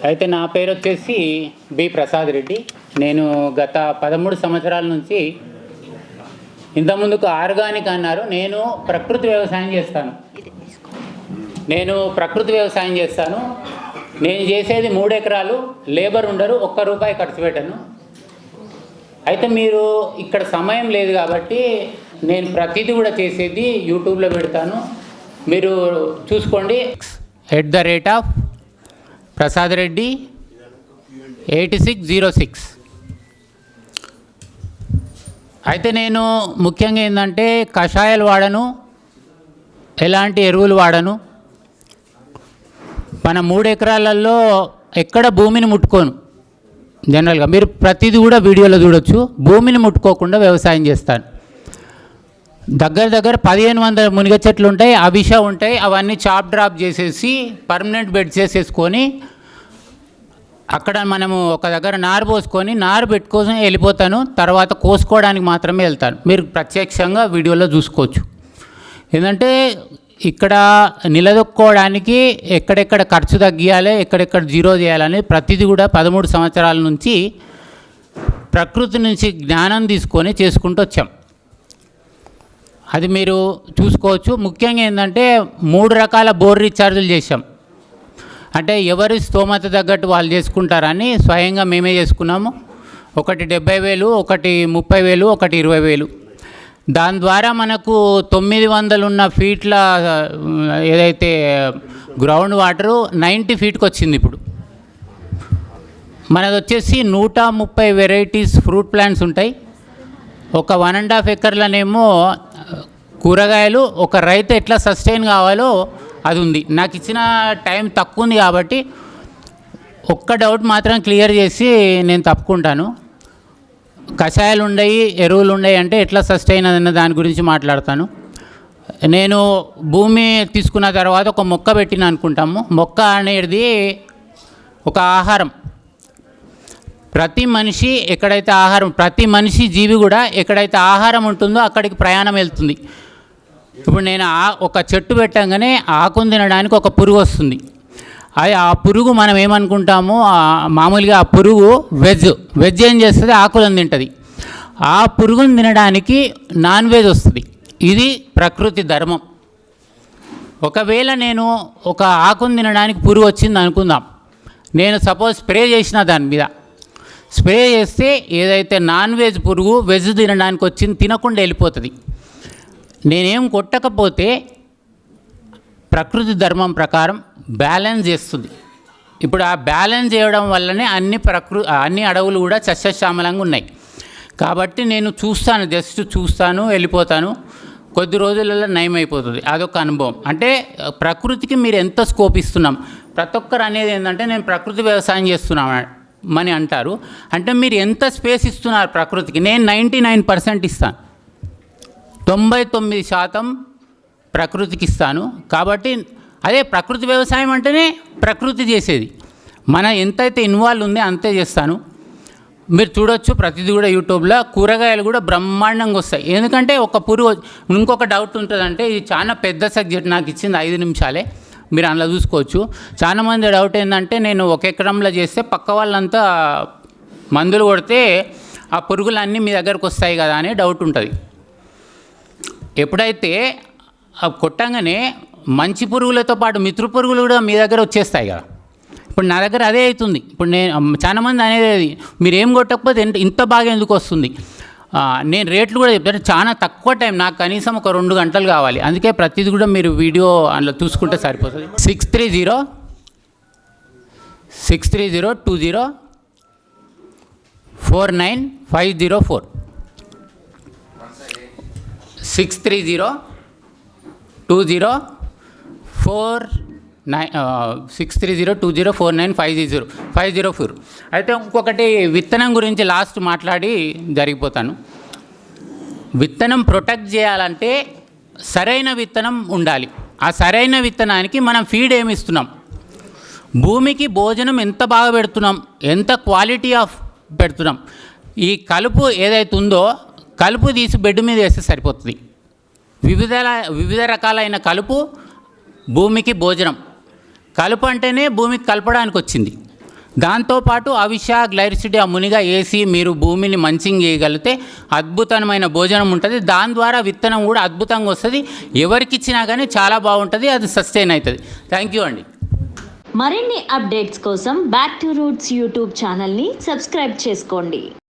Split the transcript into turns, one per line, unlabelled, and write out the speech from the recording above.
అయితే నా పేరు వచ్చేసి బి ప్రసాద్ రెడ్డి. నేను గత 13 సంవత్సరాల నుంచి, ఇంతకుముందుకు ఆర్గానిక్ అన్నారు, నేను ప్రకృతి వ్యవసాయం చేస్తాను. నేను చేసేది 3 ఎకరాలు, లేబర్ ఉండరు, ₹1 ఖర్చు పెట్టను. అయితే మీరు ఇక్కడ సమయం లేదు కాబట్టి నేను ప్రతిదీ కూడా చేసేది యూట్యూబ్లో పెడతాను, మీరు చూసుకోండి. @ప్రసాద్ రెడ్డి 8606. అయితే నేను ముఖ్యంగా ఏంటంటే కషాయాలు వాడను, ఎలాంటి ఎరువులు వాడను. మన 3 ఎకరాలలో ఎక్కడ భూమిని ముట్టుకోను. జనరల్గా మీరు ప్రతిదీ కూడా వీడియోలో చూడొచ్చు. భూమిని ముట్టుకోకుండా వ్యవసాయం చేస్తాను. దగ్గర 1500 మునిగ చెట్లు ఉంటాయి, అవిష ఉంటాయి. అవన్నీ చాప్ డ్రాప్ చేసేసి పర్మనెంట్ బెడ్ చేసేసుకొని అక్కడ మనము ఒక దగ్గర నారు పోసుకొని నారు పెట్టుకొని వెళ్ళిపోతాను. తర్వాత కోసుకోవడానికి మాత్రమే వెళ్తాను. మీరు ప్రత్యక్షంగా వీడియోలో చూసుకోవచ్చు. ఏంటంటే ఇక్కడ నిలదొక్కుకోవడానికి ఎక్కడెక్కడ ఖర్చు తగ్గియాలి, ఎక్కడెక్కడ జీరో చేయాలని ప్రతిదీ కూడా 13 సంవత్సరాల నుంచి ప్రకృతి నుంచి జ్ఞానం తీసుకొని చేసుకుంటూ వచ్చాం. అది మీరు చూసుకోవచ్చు. ముఖ్యంగా ఏంటంటే 3 రకాల బోర్ రీఛార్జులు చేసాం. అంటే ఎవరి స్తోమత తగ్గట్టు వాళ్ళు చేసుకుంటారని స్వయంగా మేమే చేసుకున్నాము. ఒకటి 70,000, ఒకటి 30,000, ఒకటి 20,000. దాని ద్వారా మనకు 900 ఉన్న ఫీట్ల ఏదైతే గ్రౌండ్ వాటరు 90 ఫీట్కి వచ్చింది. ఇప్పుడు మనది వచ్చేసి 130 వెరైటీస్ ఫ్రూట్ ప్లాంట్స్ ఉంటాయి. ఒక 1.5 ఎకర్లనేమో కూరగాయలు. ఒక రైతు ఎట్లా సస్టైన్ కావాలో అది ఉంది. నాకు ఇచ్చిన టైం తక్కువ ఉంది కాబట్టి ఒక్క డౌట్ మాత్రం క్లియర్ చేసి నేను తప్పుకుంటాను. కషాయాలు ఉన్నాయి, ఎరువులు ఉన్నాయి అంటే ఎట్లా సస్టైన్ అన్న దాని గురించి మాట్లాడతాను. నేను భూమి తీసుకున్న తర్వాత ఒక మొక్క పెట్టిన అనుకుంటాము. మొక్క అనేది ఒక ఆహారం. ప్రతి మనిషి ఎక్కడైతే ఆహారం, ప్రతి మనిషి జీవి కూడా ఎక్కడైతే ఆహారం ఉంటుందో అక్కడికి ప్రయాణం వెళ్తుంది. ఇప్పుడు నేను ఒక చెట్టు పెట్టంగానే ఆకును తినడానికి ఒక పురుగు వస్తుంది. అది ఆ పురుగు మనం ఏమనుకుంటాము, మామూలుగా ఆ పురుగు వెజ్ ఏం చేస్తుంది, ఆకులను తింటుంది. ఆ పురుగును తినడానికి నాన్ వెజ్ వస్తుంది. ఇది ప్రకృతి ధర్మం. ఒకవేళ నేను ఒక ఆకును తినడానికి పురుగు వచ్చింది అనుకుందాం, నేను సపోజ్ స్ప్రే చేసిన దాని మీద స్ప్రే చేస్తే ఏదైతే నాన్ వెజ్ పురుగు వెజ్ తినడానికి వచ్చింది తినకుండా వెళ్ళిపోతుంది. నేనేం కొట్టకపోతే ప్రకృతి ధర్మం ప్రకారం బ్యాలెన్స్ చేస్తుంది. ఇప్పుడు ఆ బ్యాలెన్స్ చేయడం వల్లనే అన్ని అడవులు కూడా సస్యశ్యామలంగా ఉన్నాయి. కాబట్టి నేను జస్ట్ చూస్తాను, వెళ్ళిపోతాను. కొద్ది రోజులలో నయం అయిపోతుంది. అదొక అనుభవం. అంటే ప్రకృతికి మీరు ఎంత స్కోప్ ఇస్తున్నాం. ప్రతి ఒక్కరు అనేది ఏంటంటే నేను ప్రకృతి వ్యవసాయం చేస్తున్నామని అంటారు. అంటే మీరు ఎంత స్పేస్ ఇస్తున్నారు ప్రకృతికి. నేను 99% ఇస్తాను, 99% ప్రకృతికి ఇస్తాను. కాబట్టి అదే ప్రకృతి వ్యవసాయం అంటేనే ప్రకృతి చేసేది. మన ఎంతైతే ఇన్వాల్వ్ ఉందో అంతే చేస్తాను. మీరు చూడొచ్చు ప్రతిదీ కూడా యూట్యూబ్లో. కూరగాయలు కూడా బ్రహ్మాండంగా వస్తాయి. ఎందుకంటే ఒక పురుగు. ఇంకొక డౌట్ ఉంటుందంటే ఇది చాలా పెద్ద సబ్జెక్ట్, నాకు ఇచ్చింది 5 నిమిషాలే, మీరు అందులో చూసుకోవచ్చు. చాలామంది డౌట్ ఏంటంటే నేను 1 ఎకరంలో చేస్తే పక్క వాళ్ళంతా మందులు కొడితే ఆ పురుగులన్నీ మీ దగ్గరకు వస్తాయి కదా అనే డౌట్ ఉంటుంది. ఎప్పుడైతే కొట్టంగానే మంచి పురుగులతో పాటు మిత్ర పురుగులు కూడా మీ దగ్గర వచ్చేస్తాయి కదా. ఇప్పుడు నా దగ్గర అదే అవుతుంది. ఇప్పుడు నేను చాలామంది అనేది మీరు ఏం కొట్టకపోతే ఇంత బాగా ఎందుకు వస్తుంది. నేను రేట్లు కూడా చెప్తాను. చాలా తక్కువ టైం, నాకు కనీసం ఒక 2 గంటలు కావాలి. అందుకే ప్రతిదీ కూడా మీరు వీడియో అందులో చూసుకుంటే సరిపోతుంది. 630-20-49504 630-20-49504. అయితే ఇంకొకటి విత్తనం గురించి లాస్ట్ మాట్లాడి జరిగిపోతాను. విత్తనం ప్రొటెక్ట్ చేయాలంటే సరైన విత్తనం ఉండాలి. ఆ సరైన విత్తనానికి మనం ఫీడ్ ఏమి ఇస్తున్నాం, భూమికి భోజనం ఎంత బాగా పెడుతున్నాం, ఎంత క్వాలిటీ ఆఫ్ పెడుతున్నాం. ఈ కలుపు ఏదైతే ఉందో కలుపు తీసి బెడ్ మీద వేస్తే సరిపోతుంది. వివిధ రకాలైన కలుపు భూమికి భోజనం. కలుపు అంటేనే భూమికి కలపడానికి వచ్చింది. దాంతోపాటు అవిష గ్లైరిసిడియా మునిగా వేసి మీరు భూమిని మంచింగ్ చేయగలిగితే అద్భుతమైన భోజనం ఉంటుంది. దాని ద్వారా విత్తనం కూడా అద్భుతంగా వస్తుంది. ఎవరికి ఇచ్చినా కానీ చాలా బాగుంటుంది, అది సస్టైన్ అవుతుంది. థ్యాంక్ యూ అండి.
మరిన్ని అప్డేట్స్ కోసం బ్యాక్ టు రూట్స్ యూట్యూబ్ ఛానల్ని సబ్స్క్రైబ్ చేసుకోండి.